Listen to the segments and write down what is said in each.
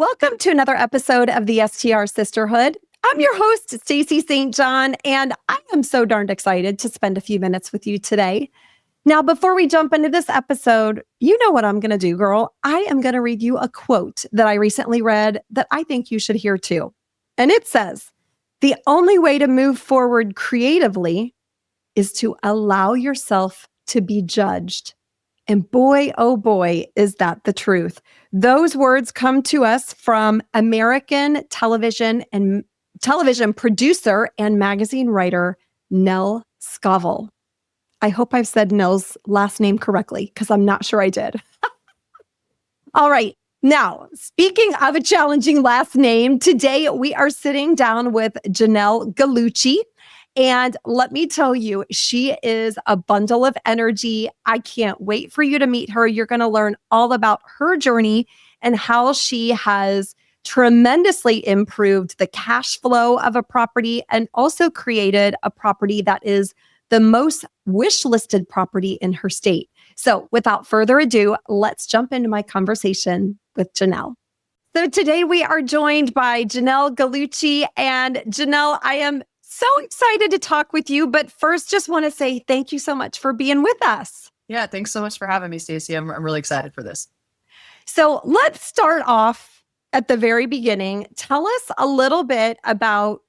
Welcome to another episode of the STR Sisterhood. I'm your host, Stacy St, and I am so darned excited to spend a few minutes with you today. Now, before we jump into this episode, you know what I'm going to do, girl. I am going to read you a quote that I recently read that I think you should hear too. And it says, "The only way to move forward creatively is to allow yourself to be judged." And boy, oh boy, is that the truth. Those words come to us from American television producer and magazine writer, Nell Scoville. I hope I've said Nell's last name correctly because I'm not sure I did. All right. Now, speaking of a challenging last name, today we are sitting down with Janelle Gallucci. And let me tell you, she is a bundle of energy. I can't wait for you to meet her. You're going to learn all about her journey and how she has tremendously improved the cash flow of a property and also created a property that is the most wishlisted property in her state. So without further ado, let's jump into my conversation with Janelle. So today we are joined by Janelle Gallucci. And Janelle, I am so excited to talk with you, but first just want to say thank you so much for being with us. Yeah, thanks so much for having me, Stacy. I'm really excited for this. So let's start off at the very beginning. Tell us a little bit about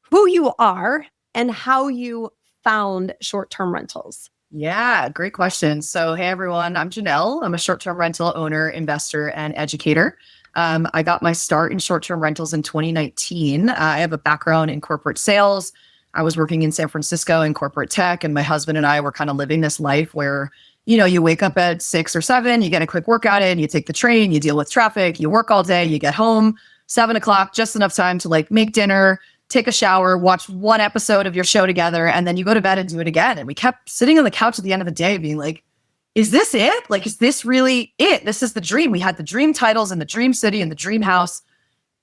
who you are and how you found short-term rentals. Yeah, great question. So, hey everyone, I'm Janelle. I'm a short-term rental owner, investor, and educator. I got my start in short-term rentals in 2019. I have a background in corporate sales. I was working in San Francisco in corporate tech, and my husband and I were kind of living this life where, you wake up at 6 or 7, you get a quick workout in, you take the train, you deal with traffic, you work all day, you get home 7 o'clock, just enough time to make dinner, take a shower, watch one episode of your show together, and then you go to bed and do it again. And we kept sitting on the couch at the end of the day being like, is this it? Is this really it? This is the dream. We had the dream titles and the dream city and the dream house.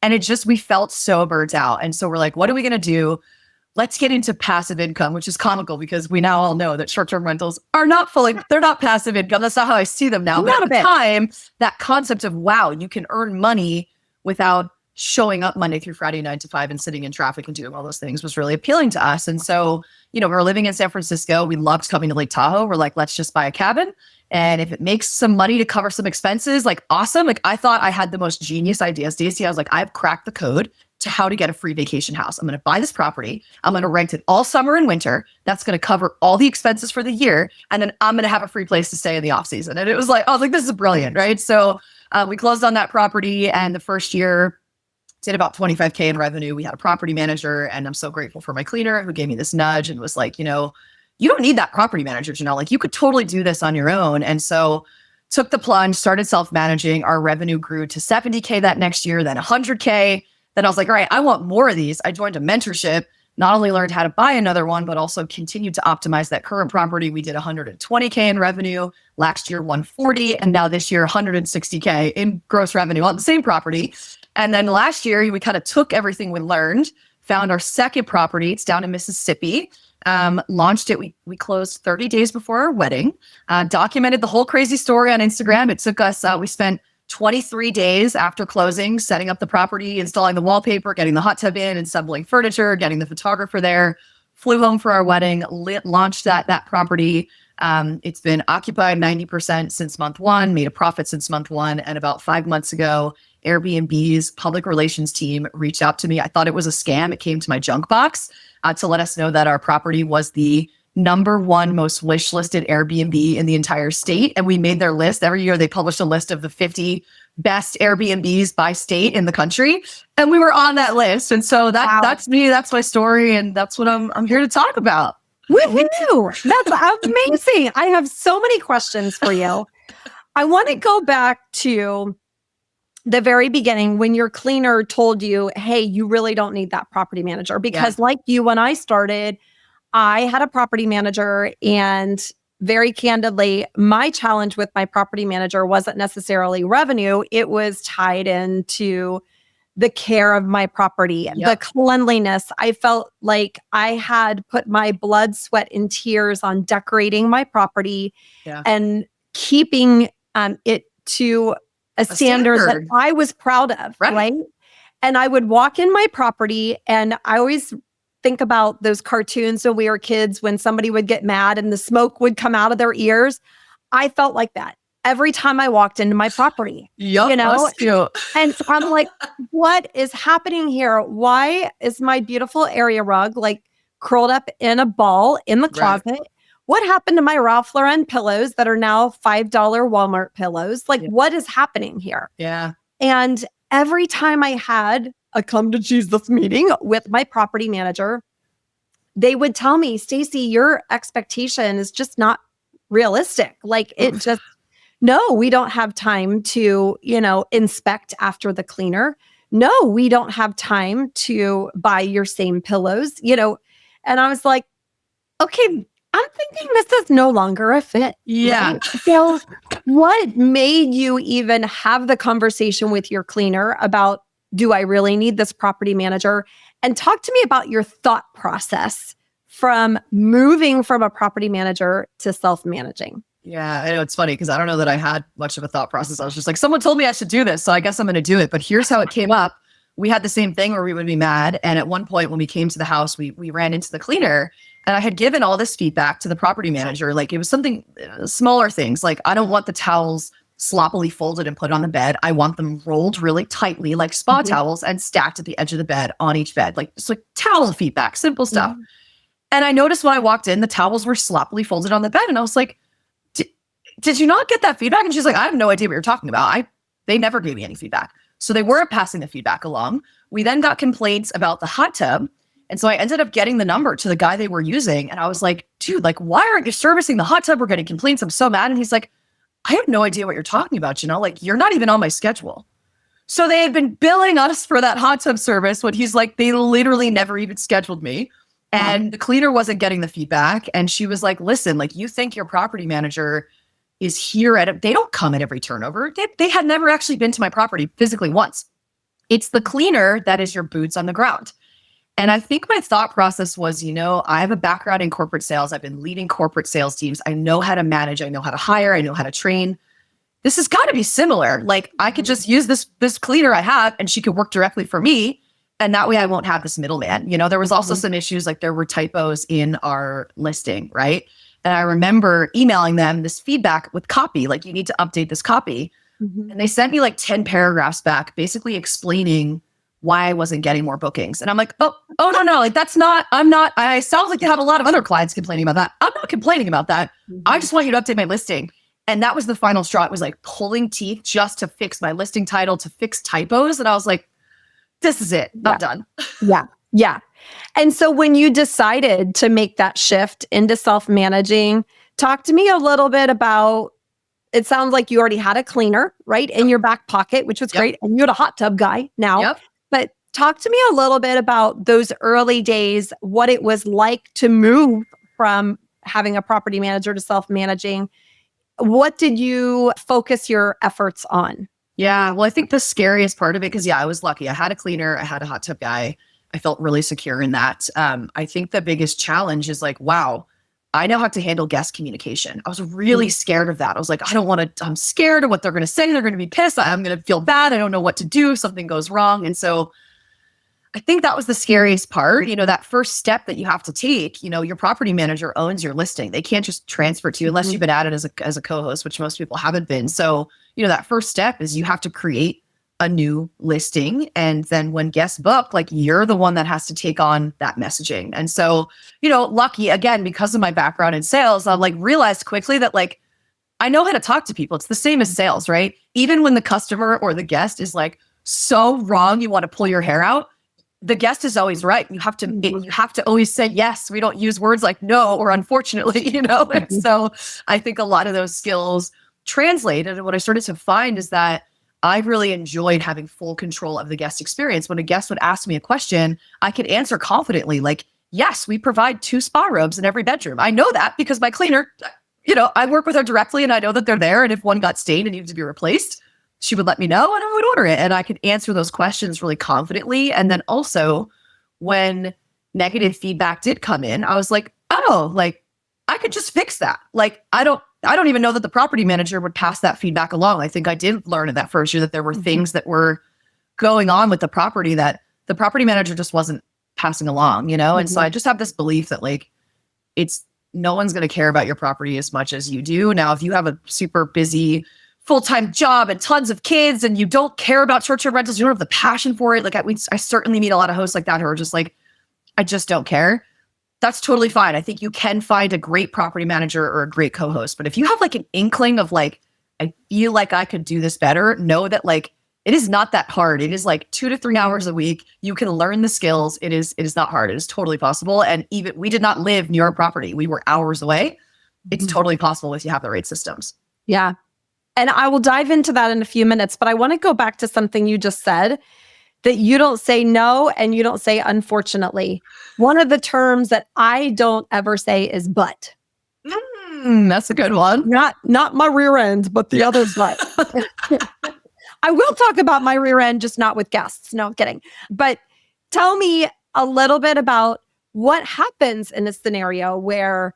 And we felt so burnt out. And so we're like, what are we going to do? Let's get into passive income, which is comical because we now all know that short-term rentals are they're not passive income. That's not how I see them now. But at the time, that concept of, wow, you can earn money without showing up Monday through Friday, 9 to 5 and sitting in traffic and doing all those things was really appealing to us. And so, we were living in San Francisco. We loved coming to Lake Tahoe. We're like, let's just buy a cabin. And if it makes some money to cover some expenses, awesome. I thought I had the most genius idea, Stacey. I was like, I've cracked the code to how to get a free vacation house. I'm going to buy this property. I'm going to rent it all summer and winter. That's going to cover all the expenses for the year. And then I'm going to have a free place to stay in the off season. And I was like, this is brilliant, right? So we closed on that property, and the first year did about $25K in revenue. We had a property manager, and I'm so grateful for my cleaner who gave me this nudge and was like, you don't need that property manager, Janelle. You could totally do this on your own. And so took the plunge, started self-managing. Our revenue grew to $70K that next year, then $100K. Then I was like, all right, I want more of these. I joined a mentorship, not only learned how to buy another one, but also continued to optimize that current property. We did $120K in revenue, last year 140, and now this year $160K in gross revenue on the same property. And then last year, we kind of took everything we learned, found our second property. It's down in Mississippi, launched it. We closed 30 days before our wedding, documented the whole crazy story on Instagram. It took us, we spent 23 days after closing, setting up the property, installing the wallpaper, getting the hot tub in, assembling furniture, getting the photographer there, flew home for our wedding, launched that property. It's been occupied 90% since month 1, made a profit since month 1. And about 5 months ago, Airbnb's public relations team reached out to me. I thought it was a scam. It came to my junk box to let us know that our property was the #1 most wishlisted Airbnb in the entire state. And we made their list. Every year they published a list of the 50 best Airbnbs by state in the country. And we were on that list. And so that's me. That's my story. And that's what I'm here to talk about. Woohoo! That's amazing. I have so many questions for you. I want to go back to the very beginning when your cleaner told you, hey, you really don't need that property manager. Because like you, when I started, I had a property manager, and very candidly, my challenge with my property manager wasn't necessarily revenue. It was tied into the care of my property, the cleanliness. I felt like I had put my blood, sweat, and tears on decorating my property and keeping it to a standard that I was proud of, right? And I would walk in my property, and I always think about those cartoons when we were kids, when somebody would get mad and the smoke would come out of their ears. I felt like that every time I walked into my property, you know? And so I'm like, what is happening here? Why is my beautiful area rug like curled up in a ball in the closet? What happened to my Ralph Lauren pillows that are now $5 Walmart pillows? Like, what is happening here? Yeah. And every time I had a come to Jesus meeting with my property manager, they would tell me, Stacy, your expectation is just not realistic. Like, it just, no, we don't have time to, inspect after the cleaner. No, we don't have time to buy your same pillows, And I was like, okay, I'm thinking this is no longer a fit. Yeah. Right? So what made you even have the conversation with your cleaner about, do I really need this property manager? And talk to me about your thought process from moving from a property manager to self-managing. Yeah, I know it's funny because I don't know that I had much of a thought process. I was just like, someone told me I should do this, so I guess I'm going to do it. But here's how it came up. We had the same thing where we would be mad. And at one point when we came to the house, we ran into the cleaner, and I had given all this feedback to the property manager. Like, it was something, smaller things. Like, I don't want the towels sloppily folded and put on the bed. I want them rolled really tightly, like spa towels, and stacked at the edge of the bed on each bed. Like, just like towel feedback, simple stuff. And I noticed when I walked in, the towels were sloppily folded on the bed. And I was like, did you not get that feedback? And she's like, I have no idea what you're talking about. They never gave me any feedback. So they weren't passing the feedback along. We then got complaints about the hot tub. And so I ended up getting the number to the guy they were using. And I was like, dude, like, why aren't you servicing the hot tub? We're getting complaints. I'm so mad. And he's like, I have no idea what you're talking about, Janelle. Like, you're not even on my schedule. So they had been billing us for that hot tub service when he's like, they literally never even scheduled me. And the cleaner wasn't getting the feedback. And she was like, listen, like, you think your property manager is here they don't come at every turnover. They had never actually been to my property physically once. It's the cleaner that is your boots on the ground. And I think my thought process was, I have a background in corporate sales. I've been leading corporate sales teams. I know how to manage. I know how to hire. I know how to train. This has got to be similar. Like, I could just use this cleaner I have, and she could work directly for me. And that way I won't have this middleman. There was also some issues, like there were typos in our listing, right? And I remember emailing them this feedback with copy, like, you need to update this copy. And they sent me like 10 paragraphs back, basically explaining why I wasn't getting more bookings. And I'm like, oh, no, like, I sound like you have a lot of other clients complaining about that. I'm not complaining about that. I just want you to update my listing. And that was the final straw. It was like pulling teeth just to fix my listing title, to fix typos. And I was like, this is it. I'm done. Yeah. And so when you decided to make that shift into self-managing, talk to me a little bit about, it sounds like you already had a cleaner, right, in your back pocket, which was great. And you're a hot tub guy now. But talk to me a little bit about those early days, what it was like to move from having a property manager to self-managing. What did you focus your efforts on? Yeah, well, I think the scariest part of it, because I was lucky. I had a cleaner, I had a hot tub guy. I felt really secure in that. I think the biggest challenge is like, wow, I now have to handle guest communication. I was really scared of that. I was like, I'm scared of what they're going to say. They're going to be pissed. I'm going to feel bad. I don't know what to do if something goes wrong. And so I think that was the scariest part, that first step that you have to take. Your property manager owns your listing. They can't just transfer to you unless you've been added as a co-host, which most people haven't been. So, that first step is you have to create a new listing. And then when guests book, like, you're the one that has to take on that messaging. And so, lucky again, because of my background in sales, I like realized quickly that like, I know how to talk to people. It's the same as sales, right? Even when the customer or the guest is like so wrong, you want to pull your hair out, the guest is always right. You have to always say yes. We don't use words like no or unfortunately, And so I think a lot of those skills translated. And what I started to find is that I really enjoyed having full control of the guest experience. When a guest would ask me a question, I could answer confidently, like, yes, we provide 2 spa robes in every bedroom. I know that because my cleaner, I work with her directly and I know that they're there. And if one got stained and needed to be replaced, she would let me know and I would order it. And I could answer those questions really confidently. And then also when negative feedback did come in, I was like, oh, like, I could just fix that. Like, I don't I don't even know that the property manager would pass that feedback along. I think I did learn in that first year that there were things that were going on with the property that the property manager just wasn't passing along, And so I just have this belief that like, no one's going to care about your property as much as you do. Now, if you have a super busy full-time job and tons of kids and you don't care about short-term rentals, you don't have the passion for it. Like I certainly meet a lot of hosts like that who are just like, I just don't care. That's totally fine. I think you can find a great property manager or a great co-host. But if you have like an inkling of like, I feel like I could do this better, know that like, it is not that hard. It is like 2 to 3 hours a week. You can learn the skills. It is not hard. It is totally possible. And even we did not live near our property. We were hours away. It's totally possible if you have the right systems. Yeah. And I will dive into that in a few minutes, but I want to go back to something you just said, that you don't say no and you don't say unfortunately. One of the terms that I don't ever say is but. That's a good one. Not my rear end, but the other but. I will talk about my rear end, just not with guests. No, I'm kidding. But tell me a little bit about what happens in a scenario where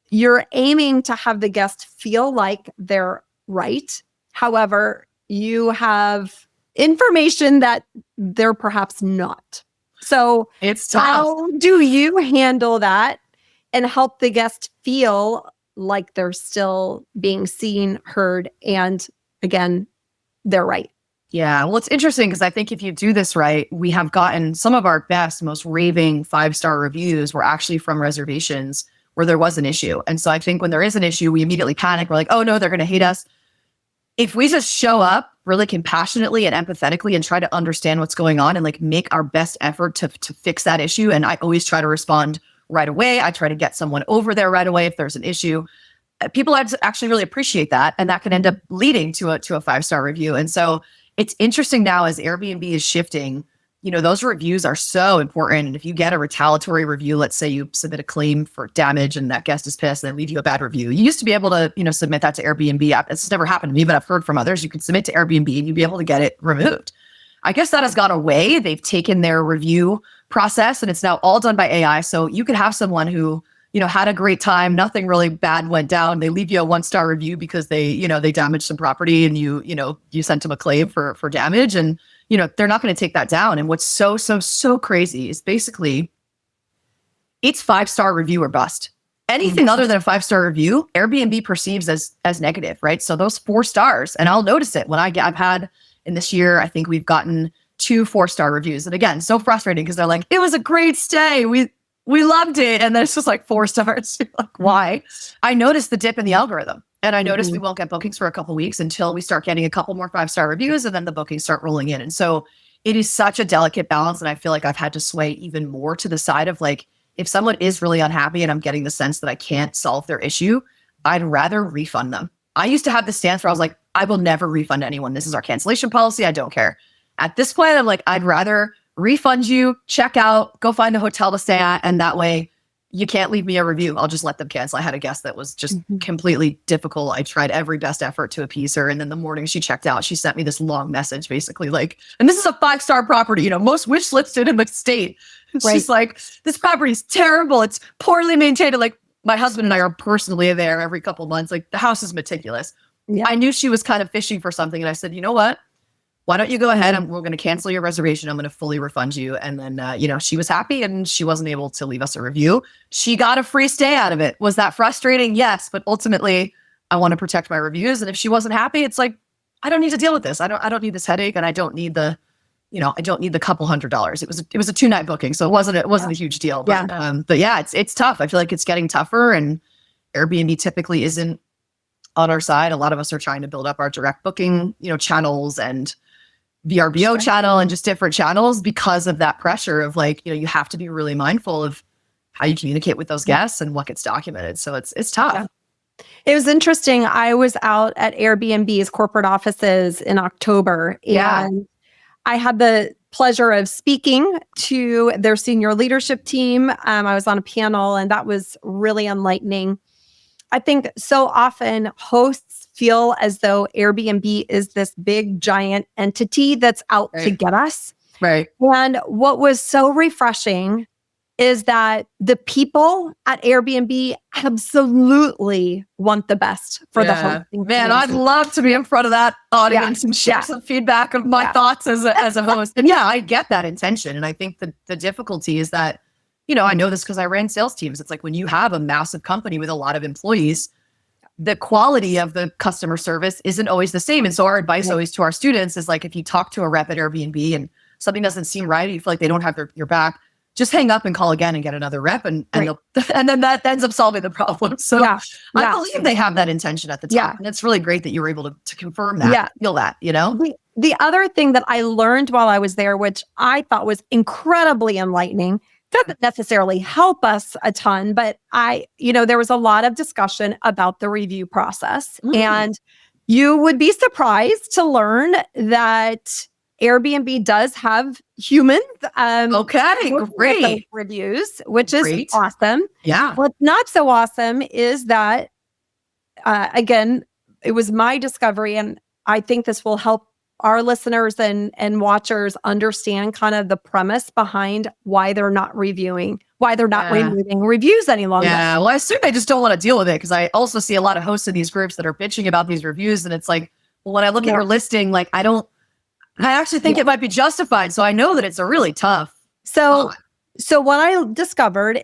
you're aiming to have the guest feel like they're right. However, you have information that they're perhaps not. So it's tough. How do you handle that and help the guest feel like they're still being seen, heard, and again, they're right? Yeah, well, it's interesting because I think if you do this right, we have gotten some of our best, most raving 5-star reviews were actually from reservations where there was an issue. And so I think when there is an issue, we immediately panic. We're like, oh no, they're going to hate us. If we just show up really compassionately and empathetically and try to understand what's going on and like make our best effort to fix that issue. And I always try to respond right away. I try to get someone over there right away if there's an issue. People actually really appreciate that. And that can end up leading to a 5-star review. And so it's interesting now as Airbnb is shifting, those reviews are so important. And if you get a retaliatory review, let's say you submit a claim for damage and that guest is pissed and they leave you a bad review. You used to be able to, submit that to Airbnb. It's never happened to me, but I've heard from others. You can submit to Airbnb and you'd be able to get it removed. I guess that has gone away. They've taken their review process and it's now all done by AI. So you could have someone who, had a great time. Nothing really bad went down. They leave you a 1-star review because they damaged some property and you sent them a claim for damage and, they're not going to take that down. And what's so crazy is basically it's 5-star review or bust. Anything other than a 5-star review, Airbnb perceives as negative, right? So those 4 stars, and I'll notice it when I've had in this year, I think we've gotten 2 4-star reviews. And again, so frustrating because they're like, it was a great stay. We loved it. And then it's just like 4 stars. You're like, why? I noticed the dip in the algorithm. And I noticed we won't get bookings for a couple of weeks until we start getting a couple more 5-star reviews and then the bookings start rolling in. And so it is such a delicate balance. And I feel like I've had to sway even more to the side of like, if someone is really unhappy and I'm getting the sense that I can't solve their issue, I'd rather refund them. I used to have this stance where I was like, I will never refund anyone. This is our cancellation policy. I don't care. At this point, I'm like, I'd rather refund you, check out, go find a hotel to stay at. And that way you can't leave me a review. I'll just let them cancel. I had a guest that was just completely difficult. I tried every best effort to appease her. And then the morning she checked out, she sent me this long message basically like, and this is a 5-star property, most wishlisted in the state. And she's like, this property is terrible. It's poorly maintained. And like my husband and I are personally there every couple of months. Like the house is meticulous. Yeah. I knew she was kind of fishing for something. And I said, you know what? Why don't you go ahead and we're going to cancel your reservation. I'm going to fully refund you. And then, she was happy and she wasn't able to leave us a review. She got a free stay out of it. Was that frustrating? Yes. But ultimately I want to protect my reviews. And if she wasn't happy, it's like, I don't need to deal with this. I don't need this headache. And I don't need the couple $100. It was a 2-night booking. So it wasn't a huge deal. But yeah, it's tough. I feel like it's getting tougher and Airbnb typically isn't on our side. A lot of us are trying to build up our direct booking, channels and VRBO channel and just different channels because of that pressure of like, you have to be really mindful of how you communicate with those guests and what gets documented. So it's tough. Yeah. It was interesting. I was out at Airbnb's corporate offices in October and I had the pleasure of speaking to their senior leadership team. I was on a panel and that was really enlightening. I think so often hosts feel as though Airbnb is this big, giant entity that's out to get us. Right. And what was so refreshing is that the people at Airbnb absolutely want the best for the hosting. Man, I'd love to be in front of that audience and share some feedback of my thoughts as a host. And I get that intention. And I think the difficulty is that, I know this because I ran sales teams. It's like when you have a massive company with a lot of employees, the quality of the customer service isn't always the same. And so our advice always to our students is like, if you talk to a rep at Airbnb and something doesn't seem right, you feel like they don't have your back, just hang up and call again and get another rep. And then that ends up solving the problem. So I believe they have that intention at the top. And it's really great that you were able to confirm that, feel that, The other thing that I learned while I was there, which I thought was incredibly enlightening, doesn't necessarily help us a ton, but there was a lot of discussion about the review process. And you would be surprised to learn that Airbnb does have humans. Great. Reviews, which is awesome. Yeah. What's not so awesome is that, again, it was my discovery, and I think this will help our listeners and watchers understand kind of the premise behind why they're not removing reviews any longer. Yeah. Well, I assume they just don't want to deal with it, because I also see a lot of hosts in these groups that are bitching about these reviews. And it's like, well, when I look at your listing, like I actually think it might be justified. So I know that it's a really tough. So what I discovered,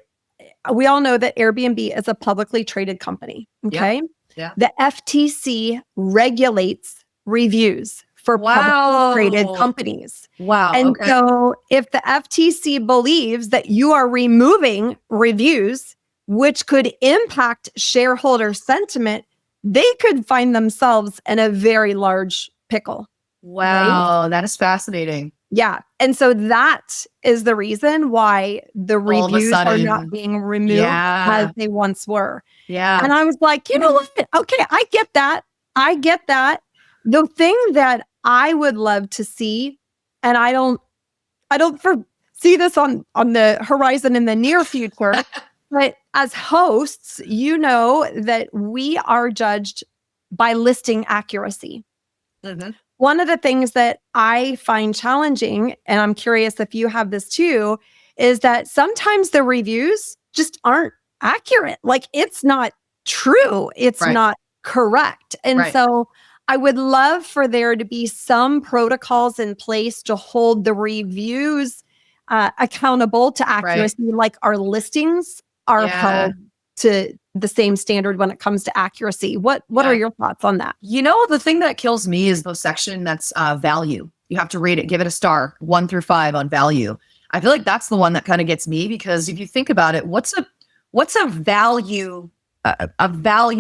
we all know that Airbnb is a publicly traded company. Okay. Yeah. The FTC regulates reviews for publicly traded companies. Wow. And so if the FTC believes that you are removing reviews, which could impact shareholder sentiment, they could find themselves in a very large pickle. Wow. Right? That is fascinating. Yeah. And so that is the reason why the reviews are not being removed as they once were. Yeah. And I was like, you know what? Okay, I get that. The thing that I would love to see, and I don't see this on the horizon in the near future, but as hosts, you know that we are judged by listing accuracy. Mm-hmm. One of the things that I find challenging, and I'm curious if you have this too, is that sometimes the reviews just aren't accurate. Like it's not true. It's not correct. And so I would love for there to be some protocols in place to hold the reviews accountable to accuracy, like our listings are held to the same standard when it comes to accuracy. What are your thoughts on that? The thing that kills me is the section that's value. You have to rate it, give it a star, 1 through 5 on value. I feel like that's the one that kind of gets me, because if you think about it, what's a value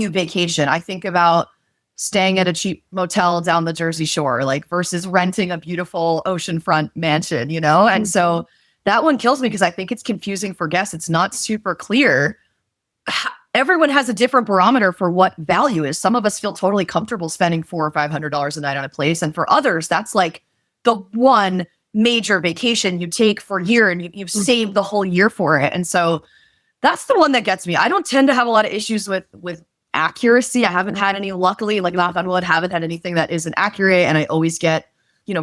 vacation? I think about staying at a cheap motel down the Jersey Shore, like versus renting a beautiful oceanfront mansion, And so that one kills me, because I think it's confusing for guests. It's not super clear. Everyone has a different barometer for what value is. Some of us feel totally comfortable spending $400 or $500 a night on a place. And for others, that's like the one major vacation you take for a year, and you've saved the whole year for it. And so that's the one that gets me. I don't tend to have a lot of issues with accuracy. I haven't had any, luckily, like knock on wood, haven't had anything that isn't accurate. And I always get,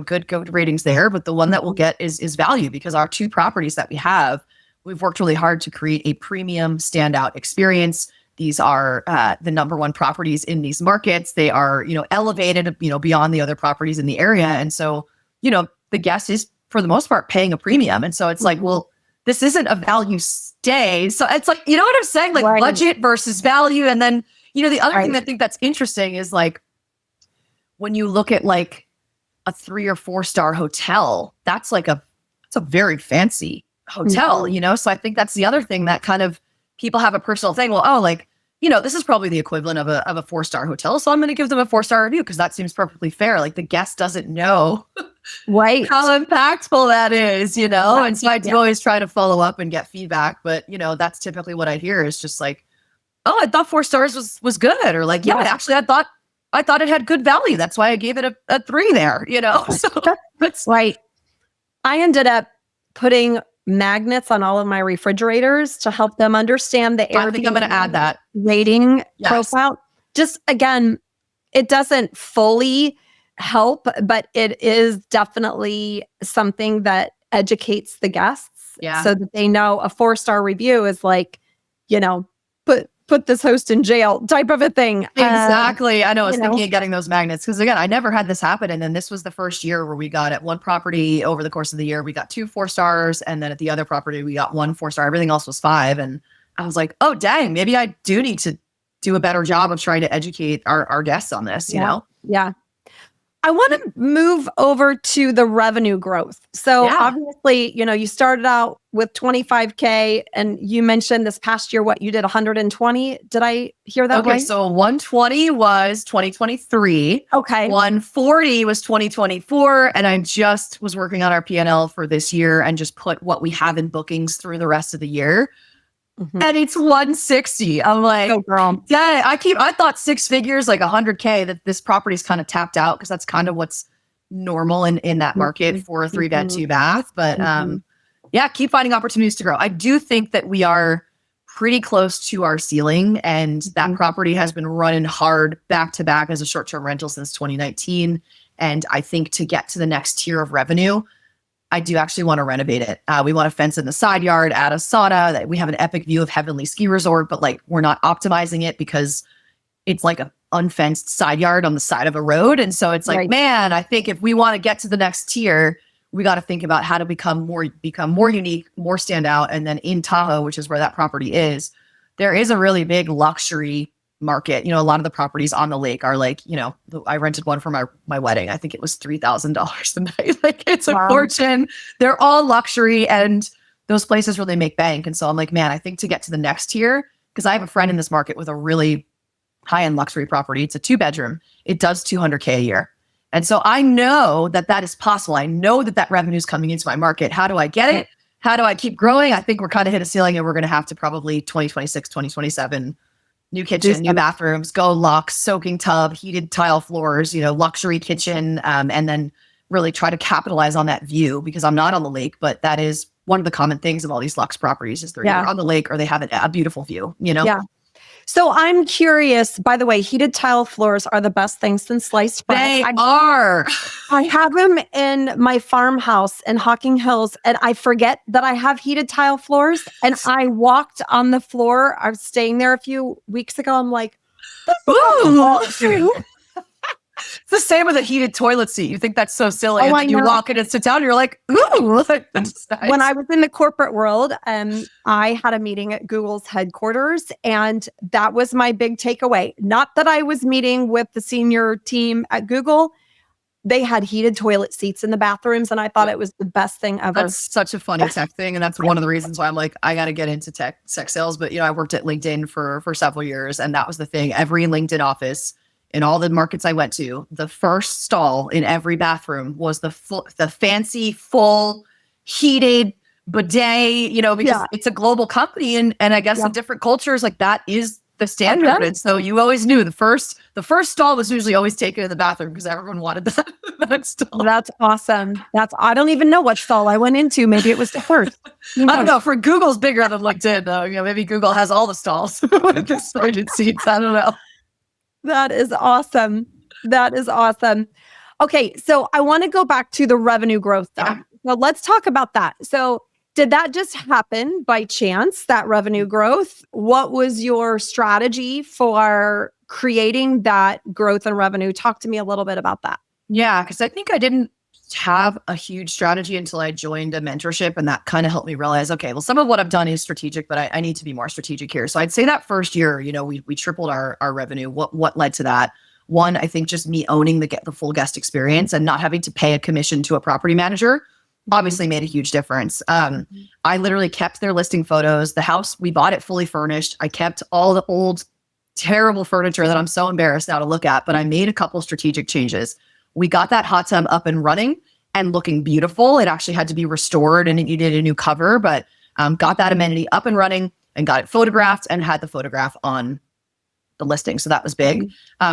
good ratings there. But the one that we'll get is value, because our 2 properties that we have, we've worked really hard to create a premium standout experience. These are the number 1 properties in these markets. They are, elevated, beyond the other properties in the area. And so, the guest is, for the most part, paying a premium. And so it's like, well, this isn't a value stay. So it's like, you know what I'm saying? Like budget versus value. And then, the other thing that I think that's interesting is like, when you look at like a 3 or 4 star hotel, that's like it's a very fancy hotel, So I think that's the other thing that kind of people have a personal thing. Well, this is probably the equivalent of a 4-star hotel. So I'm going to give them a 4-star review, because that seems perfectly fair. Like the guest doesn't know how impactful that is, And so I do always try to follow up and get feedback. But, that's typically what I hear is just like, oh, I thought 4 stars was good. Or like, actually, I thought it had good value. That's why I gave it a 3 there, So that's right. I ended up putting magnets on all of my refrigerators to help them understand the Airbnb. I think I'm going to add that rating profile. Just again, it doesn't fully help, but it is definitely something that educates the guests Yeah. so that they know a 4-star review is like, you know, put this host in jail type of a thing. Exactly. I know. I was you know. thinking of getting those magnets because, again, I never had this happen. And then this was the first year where we got at one property over the course of the year, we got 2 4-stars. And then at the other property, we got 1 4-star. Everything else was 5. And I was like, oh, dang, maybe I do need to do a better job of trying to educate our guests on this, you know? Yeah. I want to move over to the revenue growth. So obviously, you know, you started out with 25K and you mentioned this past year, what you did 120. Did I hear that right? Okay, so 120 was 2023. Okay. 140 was 2024. And I just was working on our P&L for this year and just put what we have in bookings through the rest of the year. And it's 160. I'm like, oh, girl. Yeah, I thought 6 figures, like 100K, that this property's kind of tapped out because that's kind of what's normal in that market for a 3-bed, 2-bath. But yeah, keep finding opportunities to grow. I do think that we are pretty close to our ceiling, and that property has been running hard back to back as a short-term rental since 2019. And I think to get to the next tier of revenue, I do actually want to renovate it. We want to fence in the side yard, add a sauna. That we have an epic view of Heavenly Ski Resort, but like we're not optimizing it because it's like an unfenced side yard on the side of a road. And so it's like, man, I think if we want to get to the next tier, we got to think about how to become more unique, more stand out. And then in Tahoe, which is where that property is, there is a really big luxury market. You know, a lot of the properties on the lake are like, you know, I rented one for my wedding. I think it was $3,000 a night. Like it's a fortune. They're all luxury, and those places really make bank. And so I'm like, man, I think to get to the next tier, because I have a friend in this market with a really high-end luxury property. It's a 2-bedroom. It does $200K a year. And so I know that that is possible. I know that that revenue is coming into my market. How do I get it? How do I keep growing? I think we're kind of hit a ceiling, and we're going to have to probably 2026, 2027 new kitchen, new bathrooms, go luxe, soaking tub, heated tile floors, you know, luxury kitchen, and then really try to capitalize on that view, because I'm not on the lake, but that is one of the common things of all these luxe properties is they're either on the lake or they have a beautiful view, you know? Yeah. So I'm curious, by the way, heated tile floors are the best thing since sliced bread. They are. I have them in my farmhouse in Hocking Hills, and I forget that I have heated tile floors. And I walked on the floor. I was staying there a few weeks ago. I'm like, ooh. It's the same with a heated toilet seat. You think that's so silly. Oh, and then you walk in and sit down and you're like, ooh, that's nice. When I was in the corporate world, I had a meeting at Google's headquarters, and that was my big takeaway. Not that I was meeting with the senior team at Google. They had heated toilet seats in the bathrooms, and I thought it was the best thing ever. That's such a funny tech thing. And that's one of the reasons why I'm like, I got to get into tech sales. But, you know, I worked at LinkedIn for several years, and that was the thing. Every LinkedIn office in all the markets I went to, the first stall in every bathroom was the fancy, full, heated bidet, you know, because it's a global company. And I guess in different cultures, like that is the standard. And so you always knew the first stall was usually always taken in the bathroom because everyone wanted that stall. That's awesome. I don't even know what stall I went into. Maybe it was the first. I don't know. For Google's bigger than LinkedIn, though. You know, maybe Google has all the stalls with the started seats. I don't know. That is awesome. That is awesome. Okay, so I want to go back to the revenue growth though. Yeah. So let's talk about that. So did that just happen by chance, that revenue growth? What was your strategy for creating that growth and revenue? Talk to me a little bit about that. Yeah, because I think I didn't have a huge strategy until I joined a mentorship, and that kind of helped me realize, okay, well, some of what I've done is strategic, but I need to be more strategic here. So I'd say that first year, you know, we tripled our revenue. What led to that? One, I think just me owning the full guest experience and not having to pay a commission to a property manager obviously made a huge difference. I literally kept their listing photos. The house, we bought it fully furnished. I kept all the old, terrible furniture that I'm so embarrassed now to look at, but I made a couple strategic changes. We got that hot tub up and running and looking beautiful. It actually had to be restored and it needed a new cover, but got that amenity up and running and got it photographed and had the photograph on the listing. So that was big.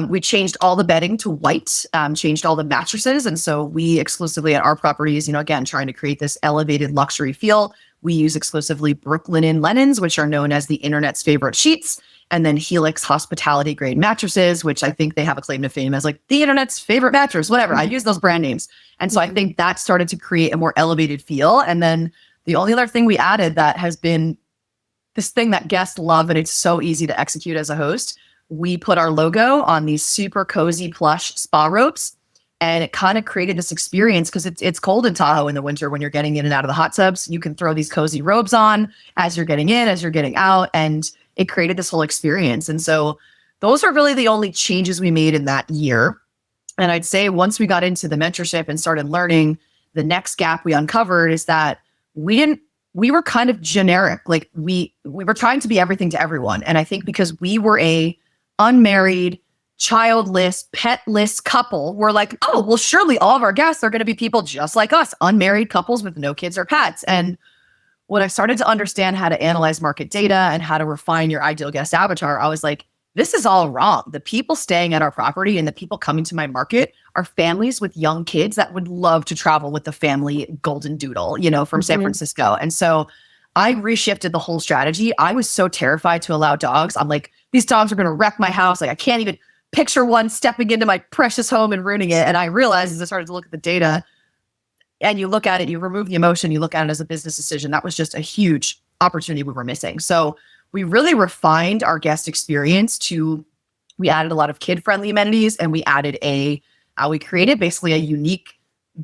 We changed all the bedding to white, changed all the mattresses. And so we exclusively at our properties, you know, again, trying to create this elevated luxury feel, we use exclusively Brooklinen linens, which are known as the internet's favorite sheets. And then Helix hospitality grade mattresses, which I think they have a claim to fame as like the internet's favorite mattress, whatever. I use those brand names. And so I think that started to create a more elevated feel. And then The only other thing we added that has been this thing that guests love, and it's so easy to execute as a host, we put our logo on these super cozy plush spa ropes. And it kind of created this experience because it's cold in Tahoe in the winter when you're getting in and out of the hot tubs. You can throw these cozy robes on as you're getting in, as you're getting out, and it created this whole experience. And so those are really the only changes we made in that year. And I'd say once we got into the mentorship and started learning, the next gap we uncovered is that we were kind of generic. Like we were trying to be everything to everyone. And I think because we were a unmarried, childless, petless couple, we're like, oh, well, surely all of our guests are going to be people just like us, unmarried couples with no kids or pets. And when I started to understand how to analyze market data and how to refine your ideal guest avatar, I was like, this is all wrong. The people staying at our property and the people coming to my market are families with young kids that would love to travel with the family golden doodle, from San Francisco. And so I reshifted the whole strategy. I was so terrified to allow dogs. I'm like, these dogs are going to wreck my house. Like I can't even picture one stepping into my precious home and ruining it. And I realized as I started to look at the data and you look at it, you remove the emotion, you look at it as a business decision. That was just a huge opportunity we were missing. So we really refined our guest experience we added a lot of kid-friendly amenities and we created basically a unique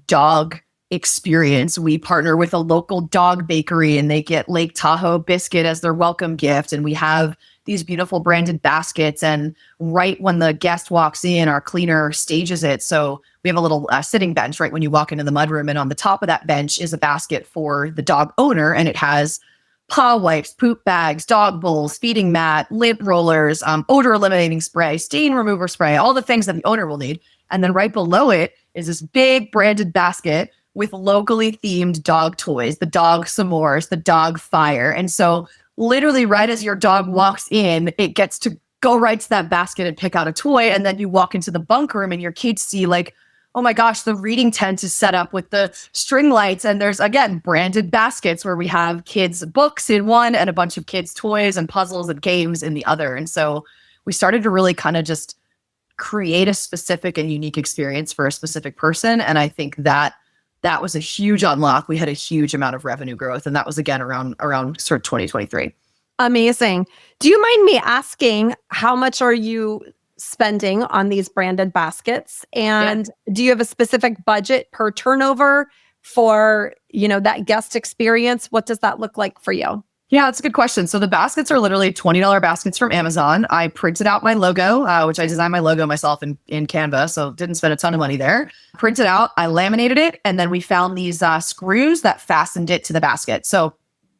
dog experience. We partner with a local dog bakery and they get Lake Tahoe biscuit as their welcome gift. And we have these beautiful branded baskets. And right when the guest walks in, our cleaner stages it. So we have a little sitting bench right when you walk into the mudroom. And on the top of that bench is a basket for the dog owner. And it has paw wipes, poop bags, dog bowls, feeding mat, lint rollers, odor eliminating spray, stain remover spray, all the things that the owner will need. And then right below it is this big branded basket with locally themed dog toys, the dog s'mores, the dog fire. And so literally right as your dog walks in, it gets to go right to that basket and pick out a toy. And then you walk into the bunk room and your kids see like, oh my gosh, the reading tent is set up with the string lights. And there's, again, branded baskets where we have kids' books in one and a bunch of kids' toys and puzzles and games in the other. And so we started to really kind of just create a specific and unique experience for a specific person. And I think that was a huge unlock. We had a huge amount of revenue growth. And that was, again, around sort of 2023. Amazing. Do you mind me asking, how much are you spending on these branded baskets? And do you have a specific budget per turnover for, that guest experience? What does that look like for you? Yeah, that's a good question. So the baskets are literally $20 baskets from Amazon. I printed out my logo, which I designed my logo myself in Canva, so didn't spend a ton of money there. Printed out, I laminated it, and then we found these screws that fastened it to the basket. So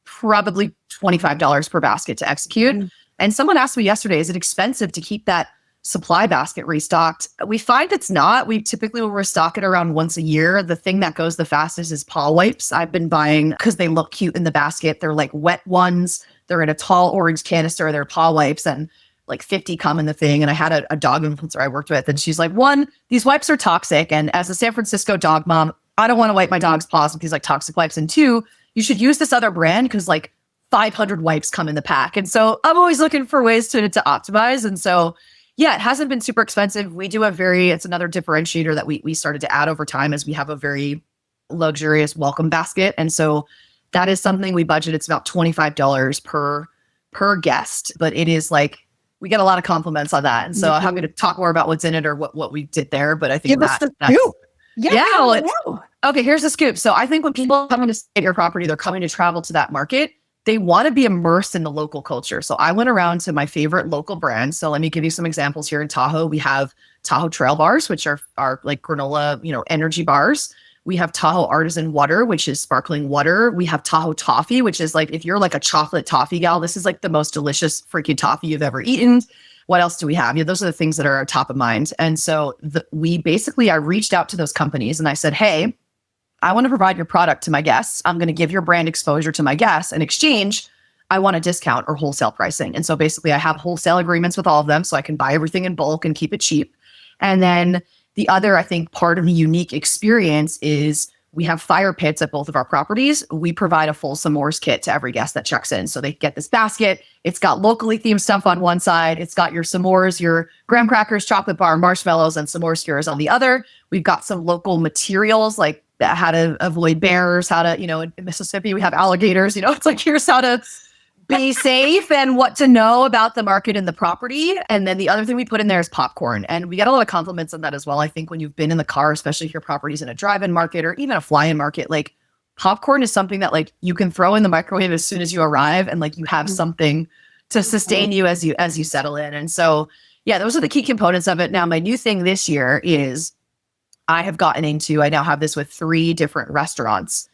probably $25 per basket to execute. Mm-hmm. And someone asked me yesterday, is it expensive to keep that supply basket restocked? We find it's not. We typically will restock it around once a year. The thing that goes the fastest is paw wipes. I've been buying because they look cute in the basket. They're like wet ones. They're in a tall orange canister. They're paw wipes and like 50 come in the thing. And I had a dog influencer I worked with and she's like, one, these wipes are toxic. And as a San Francisco dog mom, I don't want to wipe my dog's paws with these like toxic wipes. And two, you should use this other brand because like 500 wipes come in the pack. And so I'm always looking for ways to optimize. And so yeah, it hasn't been super expensive. We do it's another differentiator that we started to add over time as we have a very luxurious welcome basket. And so that is something we budget. It's about $25 per guest, but it is like, we get a lot of compliments on that. And so I'm happy to talk more about what's in it or what we did there. But I think that's scoop. Okay, here's the scoop. So I think when people come to stay at your property, they're coming to travel to that market. They want to be immersed in the local culture. So I went around to my favorite local brands. So let me give you some examples here in Tahoe. We have Tahoe Trail Bars, which are like granola, energy bars. We have Tahoe Artisan Water, which is sparkling water. We have Tahoe Toffee, which is like, if you're like a chocolate toffee gal, this is like the most delicious freaking toffee you've ever eaten. What else do we have? Yeah, those are the things that are top of mind. And so I reached out to those companies and I said, hey, I want to provide your product to my guests. I'm going to give your brand exposure to my guests. In exchange, I want a discount or wholesale pricing. And so basically I have wholesale agreements with all of them so I can buy everything in bulk and keep it cheap. And then the other, I think, part of the unique experience is we have fire pits at both of our properties. We provide a full s'mores kit to every guest that checks in. So they get this basket. It's got locally themed stuff on one side. It's got your s'mores, your graham crackers, chocolate bar, marshmallows, and s'more skewers on the other. We've got some local materials like how to avoid bears, how to, in Mississippi, we have alligators, it's like, here's how to be safe and what to know about the market and the property. And then the other thing we put in there is popcorn. And we get a lot of compliments on that as well. I think when you've been in the car, especially if your property's in a drive-in market or even a fly-in market, like popcorn is something that like you can throw in the microwave as soon as you arrive and like you have something to sustain you as you settle in. And so, yeah, those are the key components of it. Now, my new thing this year is I now have this with 3 different restaurants.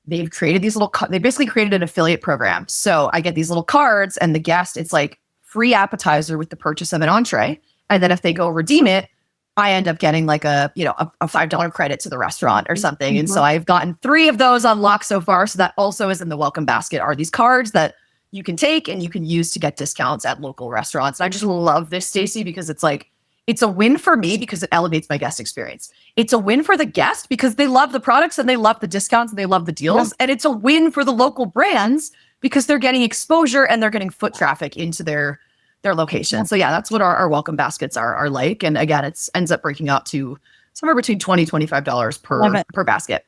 They've created these they basically created an affiliate program. So I get these little cards and the guest, it's like free appetizer with the purchase of an entree. And then if they go redeem it, I end up getting like a $5 credit to the restaurant or something. And so I've gotten 3 of those unlocked so far. So that also is in the welcome basket are these cards that you can take and you can use to get discounts at local restaurants. And I just love this, Stacy, because it's like, it's a win for me because it elevates my guest experience. It's a win for the guest because they love the products and they love the discounts and they love the deals. Yeah. And it's a win for the local brands because they're getting exposure and they're getting foot traffic into their location. Yeah. So yeah, that's what our welcome baskets are like. And again, it ends up breaking out to somewhere between $20, $25 per basket.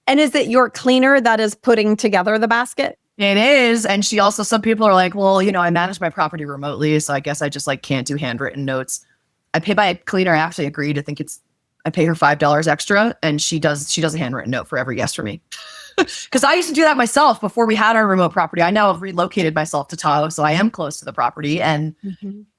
And is it your cleaner that is putting together the basket? It is. And some people are like, well, I manage my property remotely. So I guess I just like can't do handwritten notes. I pay my cleaner. I actually agreed. I pay her $5 extra and she does a handwritten note for every guest for me. Because I used to do that myself before we had our remote property. I now have relocated myself to Tahoe, so I am close to the property. And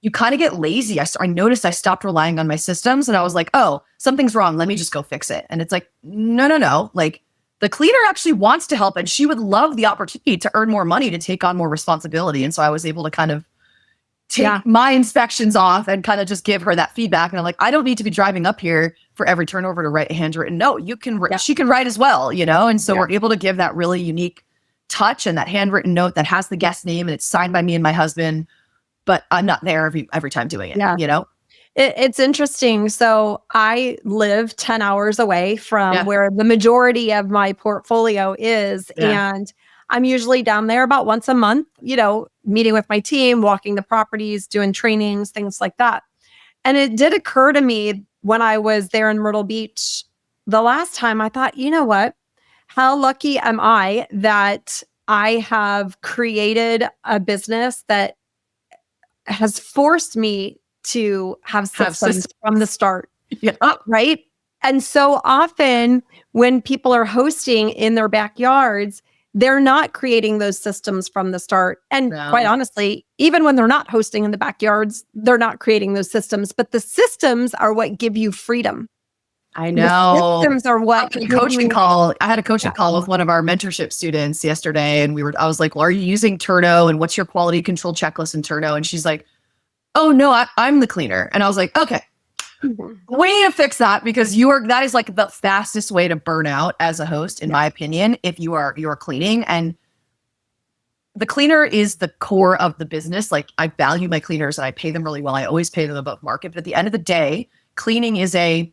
you kind of get lazy. I noticed I stopped relying on my systems and I was like, oh, something's wrong. Let me just go fix it. And it's like, no. Like the cleaner actually wants to help and she would love the opportunity to earn more money, to take on more responsibility. And so I was able to kind of take my inspections off and kind of just give her that feedback. And I'm like, I don't need to be driving up here for every turnover to write a handwritten note. She can write as well, And so we're able to give that really unique touch and that handwritten note that has the guest name and it's signed by me and my husband, but I'm not there every time doing it, It's interesting. So I live 10 hours away from where the majority of my portfolio is. Yeah. And I'm usually down there about once a month, meeting with my team, walking the properties, doing trainings, things like that. And it did occur to me when I was there in Myrtle Beach the last time, I thought, you know what? How lucky am I that I have created a business that has forced me to have systems from the start. Yeah. Right? And so often when people are hosting in their backyards, they're not creating those systems from the start. And quite honestly, even when they're not hosting in the backyards, they're not creating those systems. But the systems are what give you freedom. I know. The systems are what I had a coaching call with one of our mentorship students yesterday. And I was like, well, are you using Turno? And what's your quality control checklist in Turno? And she's like, oh no, I'm the cleaner. And I was like, okay. We need to fix that because that is like the fastest way to burn out as a host, in my opinion, if you're cleaning. And the cleaner is the core of the business. Like I value my cleaners and I pay them really well. I always pay them above market. But at the end of the day, cleaning is a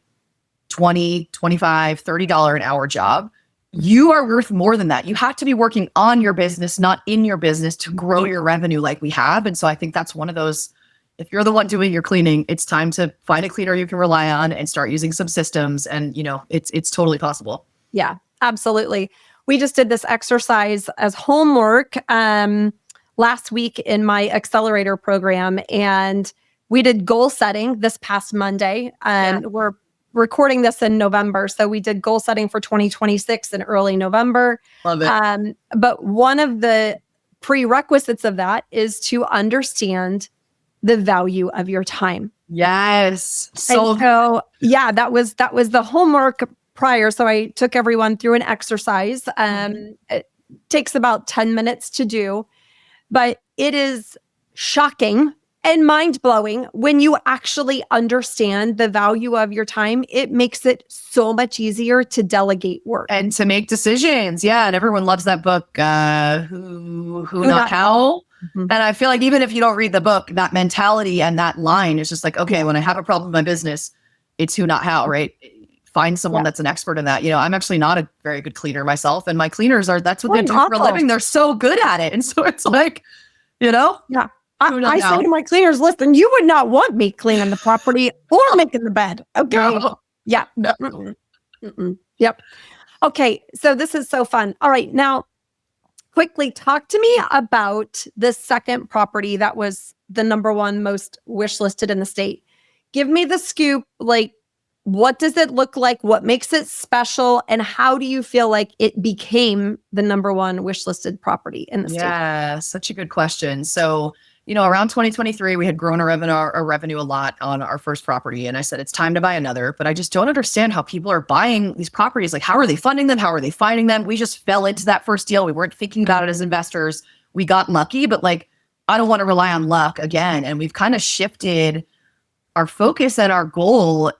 $20, $25, $30 an hour job. You are worth more than that. You have to be working on your business, not in your business, to grow your revenue like we have. And so I think that's one of those. If you're the one doing your cleaning, it's time to find a cleaner you can rely on and start using some systems. And, it's totally possible. Yeah, absolutely. We just did this exercise as homework last week in my accelerator program. And we did goal setting this past Monday. We're recording this in November. So we did goal setting for 2026 in early November. Love it. But one of the prerequisites of that is to understand the value of your time. Yes. So that was the homework prior. So I took everyone through an exercise. It takes about 10 minutes to do, but it is shocking and mind-blowing when you actually understand the value of your time. It makes it so much easier to delegate work and to make decisions. Yeah. And everyone loves that book, Who Not How. Mm-hmm. And I feel like even if you don't read the book, that mentality and that line is just like, okay, when I have a problem in my business, it's who, not how, right? Find someone that's an expert in that. I'm actually not a very good cleaner myself. And my cleaners that's what they do for a living. They're so good at it. And so it's like, Yeah. I say to my cleaners, listen, you would not want me cleaning the property or making the bed. Okay. No. Yeah. No. Mm-mm. Mm-mm. Yep. Okay, so this is so fun. All right, now quickly talk to me about the second property that was the number one most wish listed in the state. Give me the scoop. Like, what does it look like? What makes it special? And how do you feel like it became the number one wish listed property in the state? Yeah, such a good question. So, around 2023, we had grown our revenue a lot on our first property. And I said, it's time to buy another. But I just don't understand how people are buying these properties. Like, how are they funding them? How are they finding them? We just fell into that first deal. We weren't thinking about it as investors. We got lucky, but like, I don't want to rely on luck again. And we've kind of shifted our focus and our goal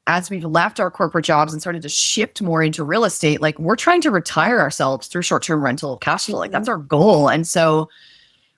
as we've left our corporate jobs and started to shift more into real estate. Like, we're trying to retire ourselves through short-term rental cash flow. Like, that's our goal. And so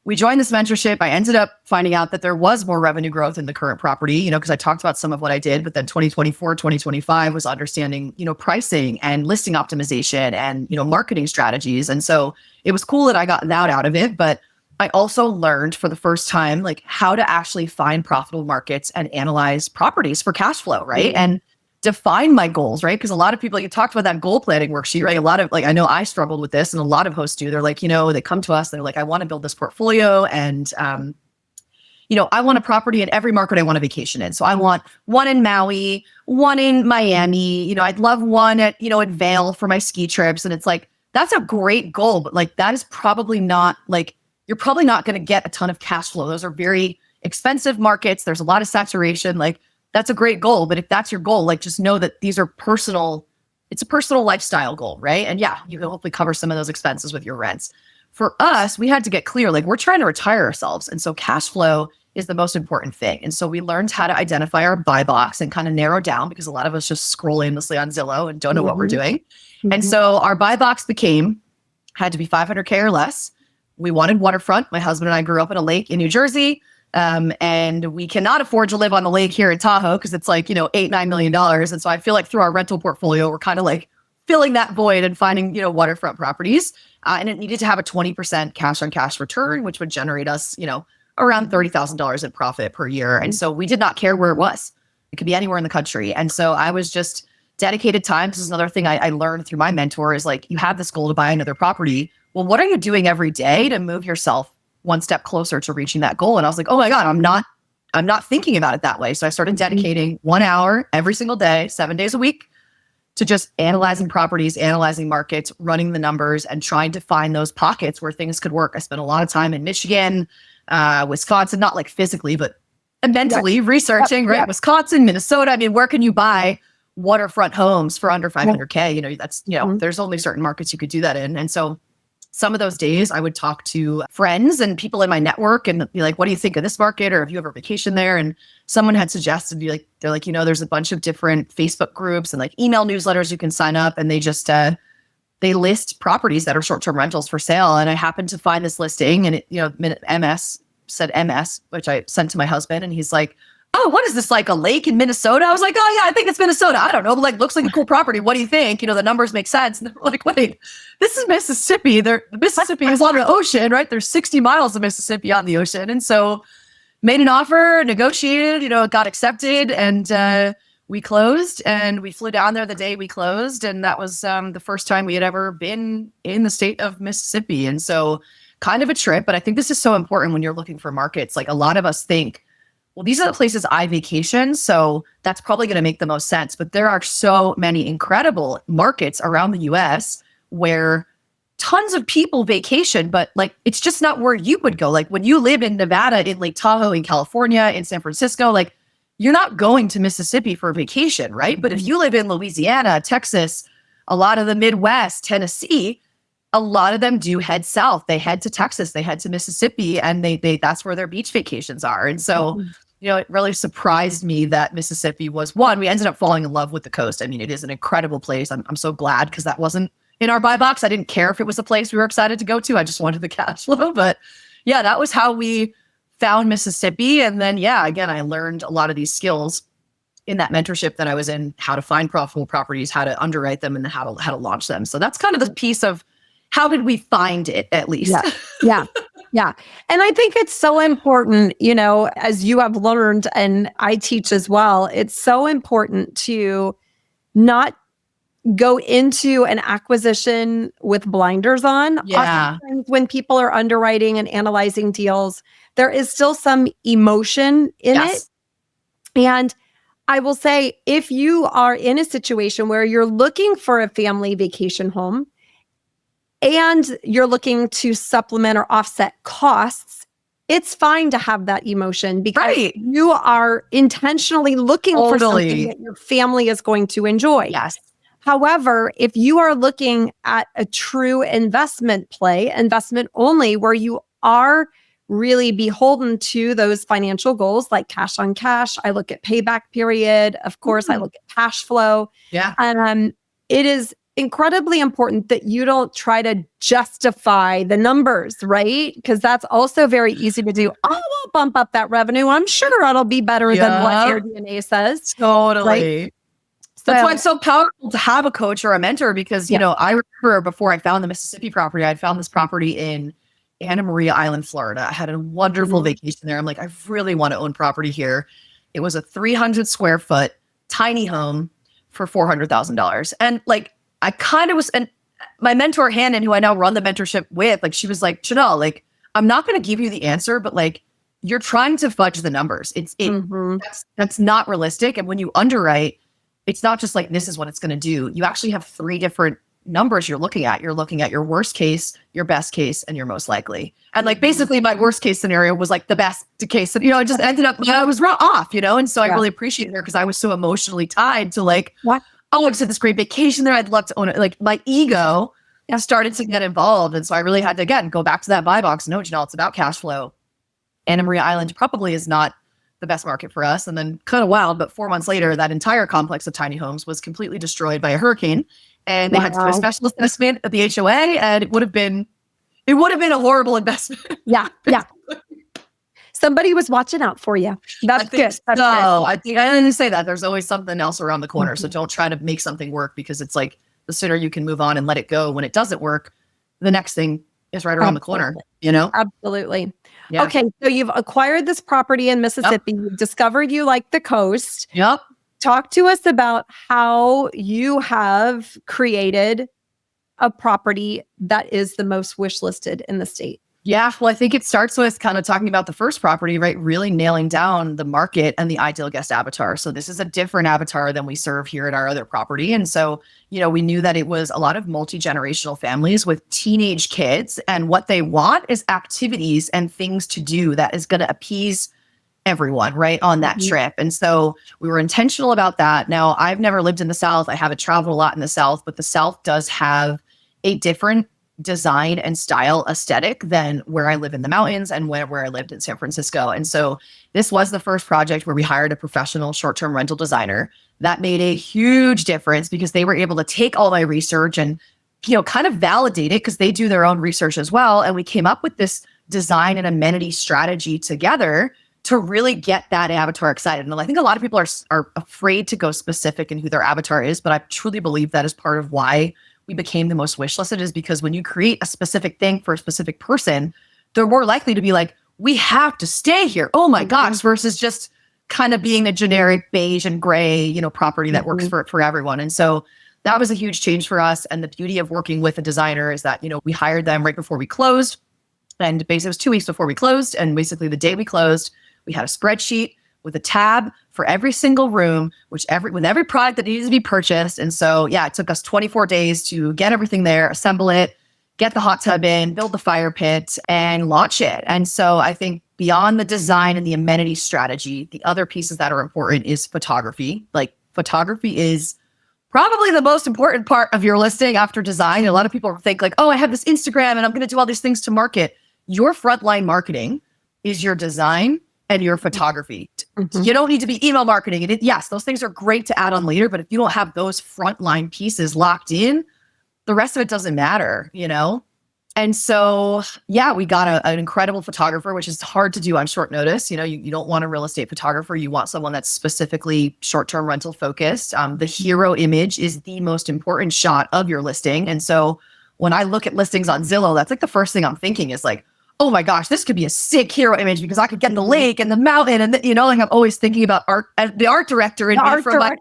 we joined this mentorship. I ended up finding out that there was more revenue growth in the current property, because I talked about some of what I did, but then 2024, 2025 was understanding, pricing and listing optimization and, marketing strategies. And so it was cool that I got that out of it, but I also learned for the first time, like, how to actually find profitable markets and analyze properties for cash flow, right? And define my goals, right? Because a lot of people, like, you talked about that goal planning worksheet, right? A lot of, like, I know I struggled with this, and a lot of hosts do. They're like, they come to us, they're like, I want to build this portfolio, and I want a property in every market I want to vacation in. So I want one in Maui, one in Miami. I'd love one at Vail for my ski trips. And it's like, that's a great goal, but like, that is probably not, like, you're probably not going to get a ton of cash flow. Those are very expensive markets. There's a lot of saturation. Like, that's a great goal. But if that's your goal, like, just know that these are it's a personal lifestyle goal, right? And yeah, you can hopefully cover some of those expenses with your rents. For us, we had to get clear, like, we're trying to retire ourselves. And so cash flow is the most important thing. And so we learned how to identify our buy box and kind of narrow down, because a lot of us just scroll aimlessly on Zillow and don't know what we're doing. And so our buy box had to be 500K or less. We wanted waterfront. My husband and I grew up in a lake in New Jersey. And we cannot afford to live on the lake here in Tahoe because it's like, $8-9 million. And so I feel like through our rental portfolio, we're kind of like filling that void and finding, waterfront properties. And it needed to have a 20% cash on cash return, which would generate us, around $30,000 in profit per year. And so we did not care where it was. It could be anywhere in the country. And so I was just dedicated time. This is another thing I learned through my mentor is, like, you have this goal to buy another property. Well, what are you doing every day to move yourself one step closer to reaching that goal? And I was like, oh my God, I'm not thinking about it that way. So I started dedicating 1 hour every single day, 7 days a week, to just analyzing properties, analyzing markets, running the numbers, and trying to find those pockets where things could work. I spent a lot of time in Michigan, Wisconsin, not like physically, but mentally researching, right? Wisconsin, Minnesota. I mean, where can you buy waterfront homes for under 500K? That's, there's only certain markets you could do that in. And so some of those days I would talk to friends and people in my network and be like, what do you think of this market? Or have you ever vacationed there? And someone had suggested, they're like, there's a bunch of different Facebook groups and like email newsletters you can sign up, and they just, they list properties that are short-term rentals for sale. And I happened to find this listing, and it, MS said MS, which I sent to my husband, and he's like, oh, what is this, like a lake in Minnesota? I was like, oh yeah, I think it's Minnesota. I don't know, but like, looks like a cool property. What do you think? The numbers make sense. And they're like, wait, this is Mississippi. The Mississippi is on the ocean, right? There's 60 miles of Mississippi on the ocean. And so made an offer, negotiated, got accepted, and we closed, and we flew down there the day we closed. And that was the first time we had ever been in the state of Mississippi. And so kind of a trip, but I think this is so important when you're looking for markets. Like, a lot of us think, well, these are the places I vacation, so that's probably going to make the most sense. But there are so many incredible markets around the US where tons of people vacation, but like, it's just not where you would go. Like, when you live in Nevada, in Lake Tahoe, in California, in San Francisco, like, you're not going to Mississippi for a vacation, right? But if you live in Louisiana, Texas, a lot of the Midwest, Tennessee, a lot of them do head south. They head to Texas, they head to Mississippi, and they that's where their beach vacations are. And so, it really surprised me that Mississippi was one. We ended up falling in love with the coast. I mean, it is an incredible place. I'm so glad, because that wasn't in our buy box. I didn't care if it was a place we were excited to go to. I just wanted the cash flow. But yeah, that was how we found Mississippi. And then, yeah, again, I learned a lot of these skills in that mentorship that I was in, how to find profitable properties, how to underwrite them, and how to launch them. So that's kind of the piece of how did we find it, at least. Yeah. And I think it's so important, as you have learned, and I teach as well, it's so important to not go into an acquisition with blinders on. Yeah. Oftentimes when people are underwriting and analyzing deals, there is still some emotion in it. Yes. And I will say, if you are in a situation where you're looking for a family vacation home and you're looking to supplement or offset costs, it's fine to have that emotion because Right. you are intentionally looking for something that your family is going to enjoy. Yes. However, if you are looking at a true investment play, investment only, where you are really beholden to those financial goals like cash on cash, I look at payback period. Of course, I look at cash flow. Yeah. And it is incredibly important that you don't try to justify the numbers, right? Because that's also very easy to do. Oh, we'll bump up that revenue. I'm sure it'll be better than what AirDNA says. Totally. Right? That's why it's so powerful to have a coach or a mentor because, you know, I remember before I found the Mississippi property, I'd found this property in Anna Maria Island, Florida. I had a wonderful vacation there. I'm like, I really want to own property here. It was a 300 square foot tiny home for $400,000. And like, I kind of was, and my mentor, Hannon, who I now run the mentorship with, like, she was like, Janelle, like, I'm not going to give you the answer, but like, you're trying to fudge the numbers. That's not realistic. And when you underwrite, it's not just like, this is what it's going to do. You actually have 3 different numbers you're looking at. You're looking at your worst case, your best case, and your most likely. And like, basically my worst case scenario was like the best case. And, you know, it just ended up, I was off, you know? And so I really appreciated her because I was so emotionally tied to like, oh, I just had this great vacation there. I'd love to own it. Like my ego started to get involved. And so I really had to, again, go back to that buy box. No, Janelle, it's about cash flow. Anna Maria Island probably is not the best market for us. And then kind of wild, but 4 months later, that entire complex of tiny homes was completely destroyed by a hurricane. And they had to do a specialist assessment at the HOA, and it would have been a horrible investment. Yeah. Somebody was watching out for you. That's good. I think I didn't say that. There's always something else around the corner. So don't try to make something work because it's like the sooner you can move on and let it go when it doesn't work, the next thing is right around the corner, you know? Absolutely. Yeah. Okay. So you've acquired this property in Mississippi. You've discovered you like the coast. Yep. Talk to us about how you have created a property that is the most wish listed in the state. Yeah, well, I think it starts with kind of talking about the first property, right? Really nailing down the market and the ideal guest avatar. So this is a different avatar than we serve here at our other property. And so, you know, we knew that it was a lot of multi-generational families with teenage kids. And what they want is activities and things to do that is going to appease everyone, right, on that trip. And so we were intentional about that. Now, I've never lived in the South. I haven't traveled a lot in the South, but the South does have a different design and style aesthetic than where I live in the mountains and where I lived in San Francisco. And so this was the first project where we hired a professional short-term rental designer. That made a huge difference because they were able to take all my research and, you know, kind of validate it because they do their own research as well. And we came up with this design and amenity strategy together to really get that avatar excited. And I think a lot of people are afraid to go specific in who their avatar is, but I truly believe that is part of why we became the most wish listed, is because when you create a specific thing for a specific person, they're more likely to be like, we have to stay here. Oh my gosh, versus just kind of being a generic beige and gray, you know, property that works for everyone. And so that was a huge change for us. And the beauty of working with a designer is that, you know, we hired them right before we closed. And basically it was 2 weeks before we closed. And basically the day we closed, we had a spreadsheet with a tab for every single room, with every product that needed to be purchased. And so, yeah, it took us 24 days to get everything there, assemble it, get the hot tub in, build the fire pit, and launch it. And so I think beyond the design and the amenity strategy, the other pieces that are important is photography. Like photography is probably the most important part of your listing after design. A lot of people think like, oh, I have this Instagram and I'm going to do all these things to market. Your frontline marketing is your design and your photography. You don't need to be email marketing. And yes, those things are great to add on later, but if you don't have those frontline pieces locked in, the rest of it doesn't matter, you know? And so, yeah, we got an incredible photographer, which is hard to do on short notice. You know, you don't want a real estate photographer. You want someone that's specifically short-term rental focused. The hero image is the most important shot of your listing. And so when I look at listings on Zillow, that's like the first thing I'm thinking is like, oh my gosh, this could be a sick hero image because I could get the lake and the mountain. And, you know, like I'm always thinking about art, the art director in me from my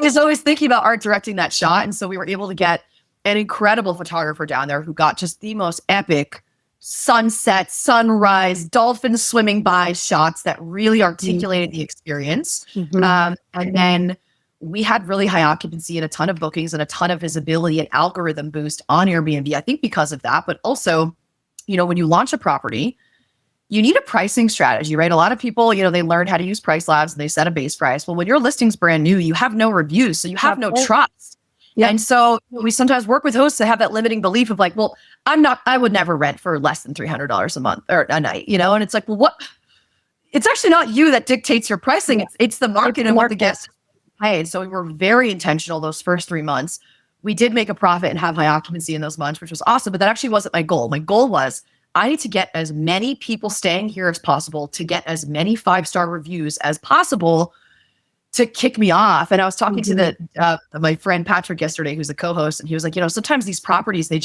was always thinking about art directing that shot. And so we were able to get an incredible photographer down there who got just the most epic sunset, sunrise, dolphins swimming by shots that really articulated the experience. And then we had really high occupancy and a ton of bookings and a ton of visibility and algorithm boost on Airbnb, I think because of that. But also, when you launch a property, you need a pricing strategy, right? A lot of people, they learn how to use price labs and they set a base price. Well, when your listing's brand new, you have no reviews, so you have no trust. Yep. And so we sometimes work with hosts that have that limiting belief of like, well, I would never rent for less than $300 a month or a night, and it's like, well, what? It's actually not you that dictates your pricing. It's the market and what the guests pay. So we were very intentional those first 3 months. We did make a profit and have high occupancy in those months, which was awesome, but that actually wasn't my goal. My goal was I need to get as many people staying here as possible to get as many 5-star reviews as possible to kick me off. And I was talking to my friend Patrick yesterday, who's a co-host, and he was like, sometimes these properties, they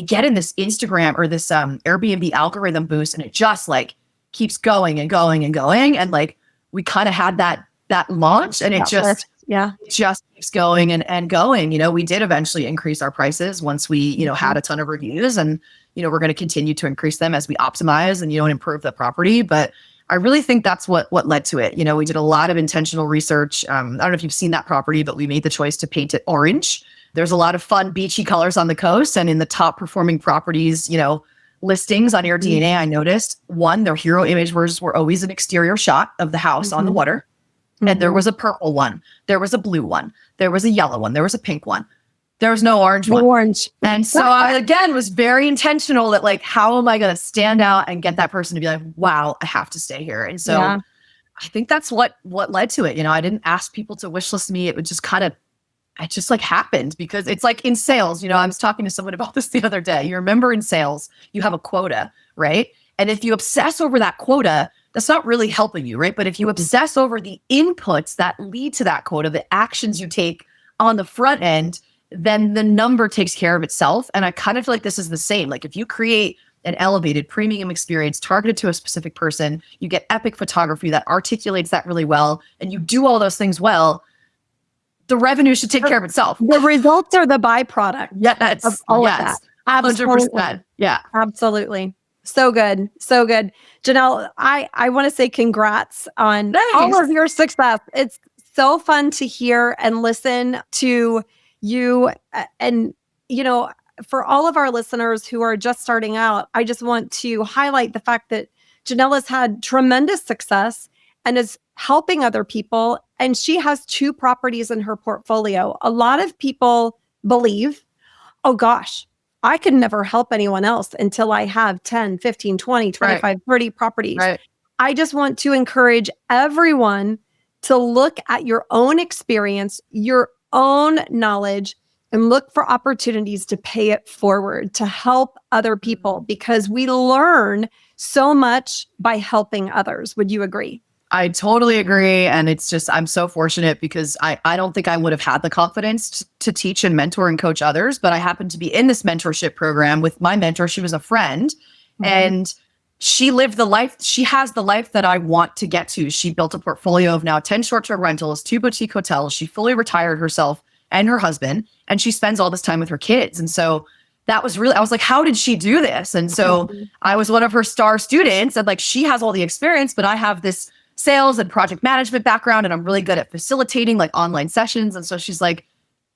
get in this Instagram or this Airbnb algorithm boost, and it just like keeps going and going and going. And like, we kind of had that launch, and it just keeps going and going. We did eventually increase our prices once we, had a ton of reviews, and, we're going to continue to increase them as we optimize and, and improve the property. But I really think that's what led to it. We did a lot of intentional research. I don't know if you've seen that property, but we made the choice to paint it orange. There's a lot of fun beachy colors on the coast, and in the top performing properties, listings on AirDNA, I noticed their hero image were always an exterior shot of the house on the water. And there was a purple one. There was a blue one. There was a yellow one. There was a pink one. There was no orange one. Orange. And so I, again, was very intentional that like, how am I going to stand out and get that person to be like, wow, I have to stay here. And so I think that's what led to it. I didn't ask people to wish list me. It would just it just like happened, because it's like in sales, I was talking to someone about this the other day. You remember in sales, you have a quota, right? And if you obsess over that quota, that's not really helping you, right? But if you obsess over the inputs that lead to that quota, the actions you take on the front end, then the number takes care of itself. And I kind of feel like this is the same. Like if you create an elevated premium experience targeted to a specific person, you get epic photography that articulates that really well, and you do all those things well, the revenue should take care of itself. The results are the byproduct. Of all of that. 100%. Yeah. Absolutely. So good. So good. Janelle, I want to say congrats on all of your success. It's so fun to hear and listen to you. And, for all of our listeners who are just starting out, I just want to highlight the fact that Janelle has had tremendous success and is helping other people. And she has 2 properties in her portfolio. A lot of people believe, oh gosh, I could never help anyone else until I have 10, 15, 20, 25, 30 properties. Right. I just want to encourage everyone to look at your own experience, your own knowledge, and look for opportunities to pay it forward, to help other people, because we learn so much by helping others. Would you agree? I totally agree. And it's just, I'm so fortunate because I don't think I would have had the confidence to teach and mentor and coach others, but I happened to be in this mentorship program with my mentor. She was a friend and she lived the life. She has the life that I want to get to. She built a portfolio of now 10 short-term rentals, 2 boutique hotels. She fully retired herself and her husband, and she spends all this time with her kids. And so that was really, I was like, how did she do this? And so I was one of her star students, and like, she has all the experience, but I have this sales and project management background, and I'm really good at facilitating like online sessions. And so she's like,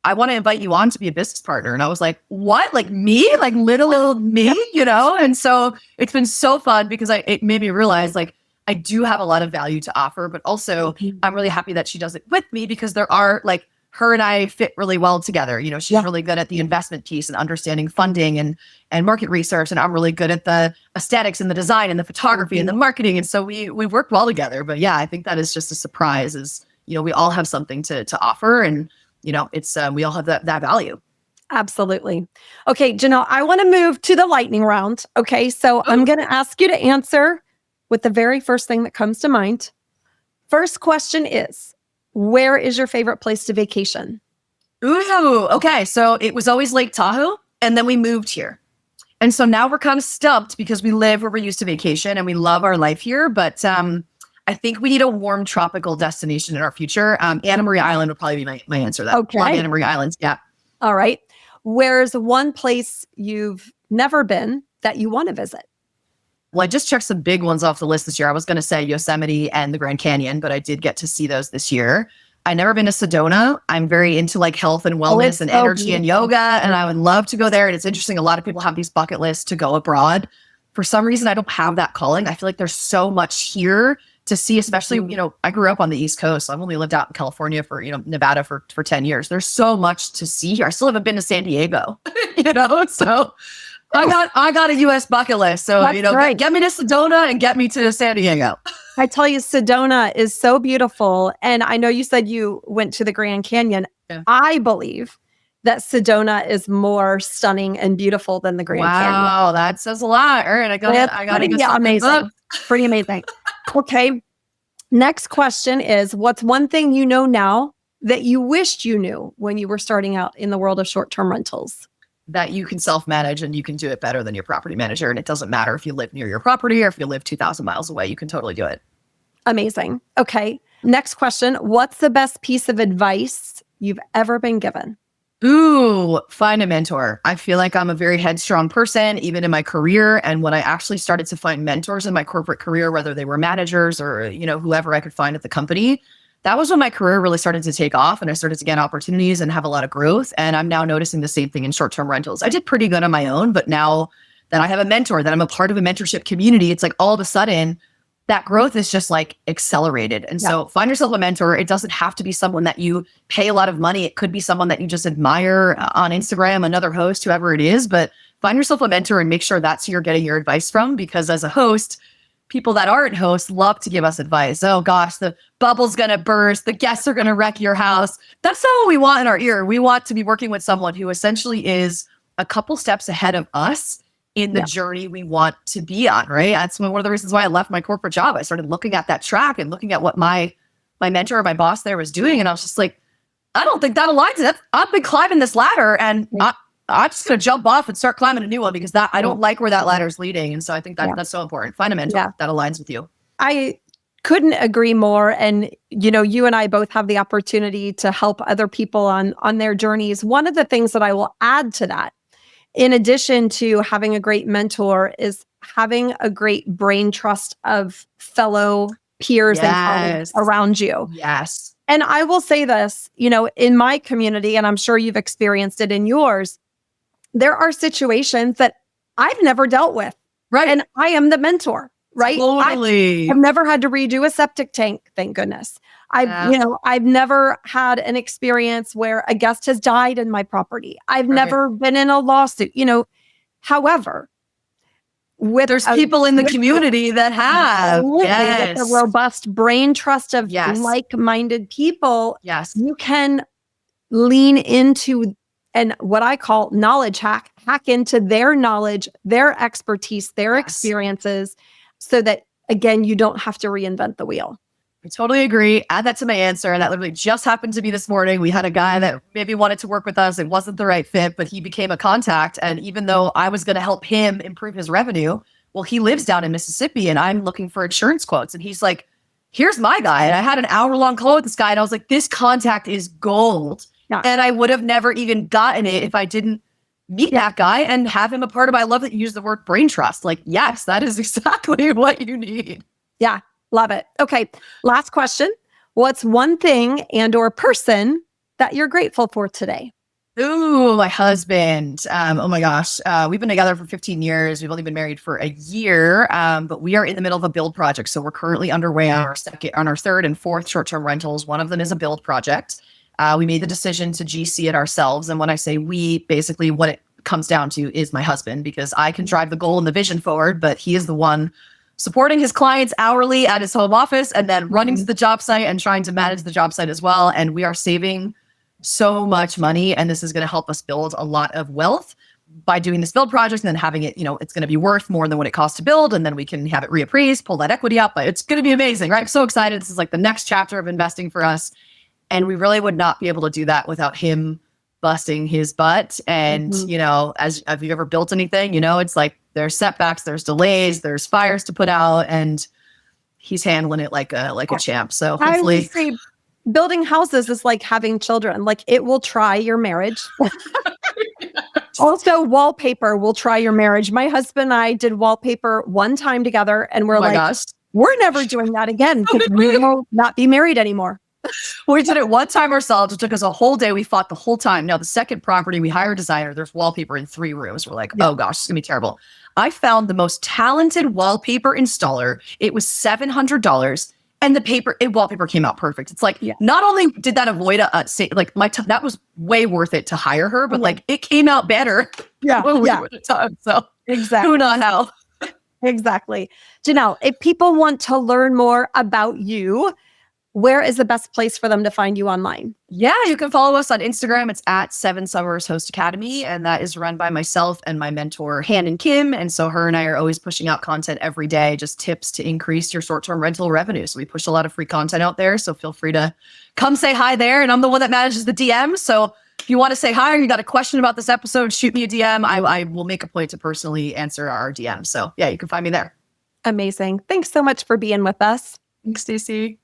I want to invite you on to be a business partner. And I was like, what? Like me? Like little me, And so it's been so fun because it made me realize like, I do have a lot of value to offer, but also I'm really happy that she does it with me, because there are like, her and I fit really well together. She's really good at the investment piece and understanding funding and market research. And I'm really good at the aesthetics and the design and the photography and the marketing. And so we work well together. But yeah, I think that is just a surprise is, we all have something to offer, and, it's, we all have that value. Absolutely. Okay, Janelle, I want to move to the lightning round. Okay. So I'm going to ask you to answer with the very first thing that comes to mind. First question is, where is your favorite place to vacation? Ooh, okay. So it was always Lake Tahoe, and then we moved here. And so now we're kind of stumped because we live where we're used to vacation and we love our life here. But I I think we need a warm tropical destination in our future. Anna Maria Island would probably be my answer. That Okay. love Anna Maria Islands. Yeah. All right. Where's one place you've never been that you want to visit? Well, I just checked some big ones off the list this year. I was going to say Yosemite and the Grand Canyon, but I did get to see those this year. I've never been to Sedona. I'm very into like health and wellness and energy and yoga, and I would love to go there. And it's interesting. A lot of people have these bucket lists to go abroad. For some reason, I don't have that calling. I feel like there's so much here to see, especially, I grew up on the East Coast. So I've only lived out in California for, Nevada for 10 years. There's so much to see here. I still haven't been to San Diego, so I got a US bucket list. So, right. Get me to Sedona and get me to San Diego. I tell you, Sedona is so beautiful. And I know you said you went to the Grand Canyon. Yeah. I believe that Sedona is more stunning and beautiful than the Grand Canyon. Wow, that says a lot. All right, I got to get amazing. Pretty amazing. Okay. Next question is, what's one thing you know now that you wished you knew when you were starting out in the world of short-term rentals? That you can self-manage and you can do it better than your property manager. And it doesn't matter if you live near your property or if you live 2,000 miles away, you can totally do it. Amazing. Okay. Next question. What's the best piece of advice you've ever been given? Ooh, find a mentor. I feel like I'm a very headstrong person, even in my career. And when I actually started to find mentors in my corporate career, whether they were managers or, whoever I could find at the company, that was when my career really started to take off and I started to get opportunities and have a lot of growth. And I'm now noticing the same thing in short-term rentals. I did pretty good on my own, but now that I have a mentor, that I'm a part of a mentorship community, it's like all of a sudden that growth is just like accelerated. And so find yourself a mentor. It doesn't have to be someone that you pay a lot of money. It could be someone that you just admire on Instagram, another host, whoever it is, but find yourself a mentor and make sure that's who you're getting your advice from. Because as a host, people that aren't hosts love to give us advice. Oh gosh, the bubble's going to burst. The guests are going to wreck your house. That's not what we want in our ear. We want to be working with someone who essentially is a couple steps ahead of us in the journey we want to be on, right? That's one of the reasons why I left my corporate job. I started looking at that track and looking at what my mentor or my boss there was doing. And I was just like, I don't think that aligns. I've been climbing this ladder and I'm just going to jump off and start climbing a new one because I don't like where that ladder is leading. And so I think that's so important. Find a mentor that aligns with you. I couldn't agree more. And, you and I both have the opportunity to help other people on their journeys. One of the things that I will add to that, in addition to having a great mentor, is having a great brain trust of fellow peers and colleagues around you. Yes. And I will say this, in my community, and I'm sure you've experienced it in yours, there are situations that I've never dealt with. Right. And I am the mentor, right? Totally. I've never had to redo a septic tank, thank goodness. I've never had an experience where a guest has died in my property. I've never been in a lawsuit, However, there's people in the community that have with a robust brain trust of like-minded people. Yes. You can lean into and what I call knowledge hack into their knowledge, their expertise, their experiences, so that, again, you don't have to reinvent the wheel. I totally agree. Add that to my answer. And that literally just happened to be this morning. We had a guy that maybe wanted to work with us. It wasn't the right fit, but he became a contact. And even though I was going to help him improve his revenue, well, he lives down in Mississippi and I'm looking for insurance quotes. And he's like, here's my guy. And I had an hour-long call with this guy. And I was like, this contact is gold. Yeah. And I would have never even gotten it if I didn't meet that guy and have him a part of my. I love that you use the word brain trust. Like, yes, that is exactly what you need. Yeah. Love it. Okay. Last question. What's one thing and or person that you're grateful for today? Ooh, my husband. Oh my gosh. We've been together for 15 years. We've only been married for a year, but we are in the middle of a build project. So we're currently underway on our third and fourth short-term rentals. One of them is a build project. We made the decision to GC it ourselves. And when I say we, basically what it comes down to is my husband, because I can drive the goal and the vision forward, but he is the one supporting his clients hourly at his home office and then running to the job site and trying to manage the job site as well. And we are saving so much money. And this is going to help us build a lot of wealth by doing this build project and then having it, it's going to be worth more than what it costs to build. And then we can have it reappraised, pull that equity up. It's going to be amazing, right? I'm so excited. This is like the next chapter of investing for us. And we really would not be able to do that without him busting his butt. And, as have you ever built anything, it's like there's setbacks, there's delays, there's fires to put out. And he's handling it like a champ. So I hopefully, would say building houses is like having children. Like it will try your marriage. Also, wallpaper will try your marriage. My husband and I did wallpaper one time together, and we're oh my like, gosh. we're never doing that again because we will not be married anymore. We did it one time ourselves. It took us a whole day. We fought the whole time. Now, the second property, we hired a designer. There's wallpaper in 3 rooms. We're like, oh gosh, it's going to be terrible. I found the most talented wallpaper installer. It was $700. And the wallpaper came out perfect. It's like, not only did that avoid that was way worth it to hire her, but like it came out better. When we were at the time. So exactly. Who knows how? Exactly. Janelle, if people want to learn more about you, where is the best place for them to find you online? Yeah, you can follow us on Instagram. It's at 7 Summers Host Academy. And that is run by myself and my mentor, Han and Kim. And so her and I are always pushing out content every day, just tips to increase your short-term rental revenue. So we push a lot of free content out there. So feel free to come say hi there. And I'm the one that manages the DM. So if you want to say hi or you got a question about this episode, shoot me a DM. I will make a point to personally answer our DM. So yeah, you can find me there. Amazing. Thanks so much for being with us. Thanks, Stacy.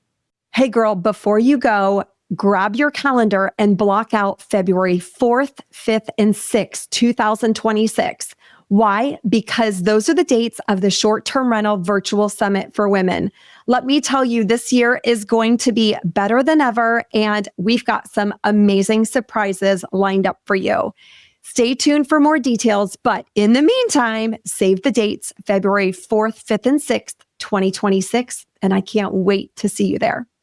Hey girl, before you go, grab your calendar and block out February 4th, 5th, and 6th, 2026. Why? Because those are the dates of the Short-Term Rental Virtual Summit for Women. Let me tell you, this year is going to be better than ever, and we've got some amazing surprises lined up for you. Stay tuned for more details, but in the meantime, save the dates, February 4th, 5th, and 6th, 2026, and I can't wait to see you there.